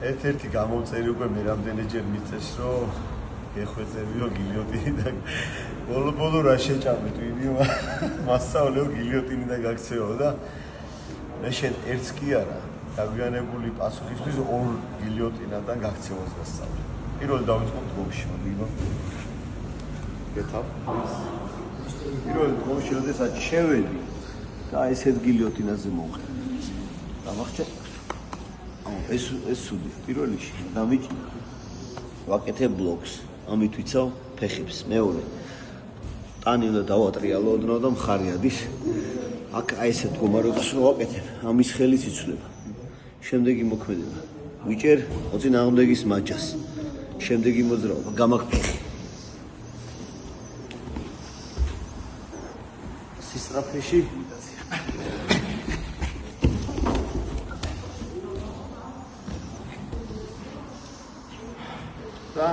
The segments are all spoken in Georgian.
ერთ-ერთი გამოწერი უკვე მე რამდენჯერ მიწეს რომ გეხვეწებიო გილიოტინი და ბოლო რა შეჭამე ტვინიო მასწავლეო გილიოტინი და გაქცეო და მე შენ ერთს კი არა დაგვიანებული პასუხისთვის ორ გილიოტინადან გაქცევას გასწავლე. პირველი დავიწყო დგომში, მოგიგო. გეთავ. პირველი დგომში როდესაც შევედი და ესეთ გილიოტინაზე მოვხე. დამახჭე. ეს სუდი პირველ რიგში დამიჭი. ვაკეთე ბლოკს. ამით ვიცავ ფეხებს. მეორე. ტანი უნდა დავატრიალო ოდნავ და მხარი ადის. აქ აი ესეთ მდგომარეობას რო ვაკეთებ, ამის ხელიც იცვლება. შემდეგი მოქმედება. ვიჭერ მოწინააღმდეგის მაჯას. შემდეგი მოძრაობა, გამაგფეხი. სისწრაფეში და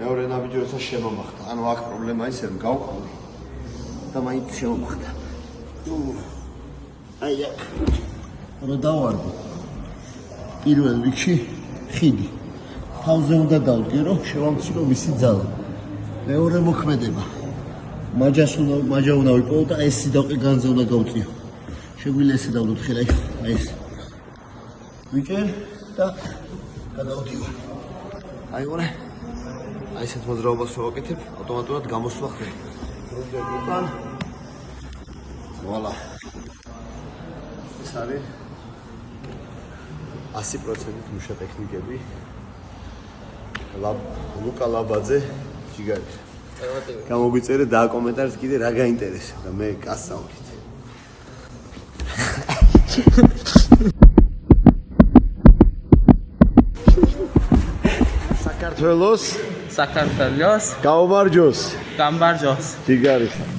მეორე ნაბიჯი როცა შემომახდა. ანუ აქ პრობლემა ისე რომ გავყავი და მაინც შემომახდა. აი აქ რო დავარდო. პირველ რიგში ხიდი. თავზე უნდა დავდგე რომ შევამცირო მისი ძალა. მეორე მოქმედება. მაჯა უნდა ვიპოვო და ეს სიდაყე განზე უნდა გავწიო. შეგვიძლია ესე დავდოთ ხელა აი ეს. ვიჭერ და გადავდივარ. აი ვორე. აი ესეთ მოძრაობას ვაკეთებ, ავტომატურად გამოსვლა ხდება. როდესაც ვალა. ეს არის 100% მუშა ტექნიკები. ლუკა ლაბაძე ჯიგარი. გამოგვიწერე და კომენტარს კიდე რა გაინტერესებს და მე გასწავლით. საქართველოს საქართველოს გაუმარჯოს. გამარჯოს. ჯიგარი.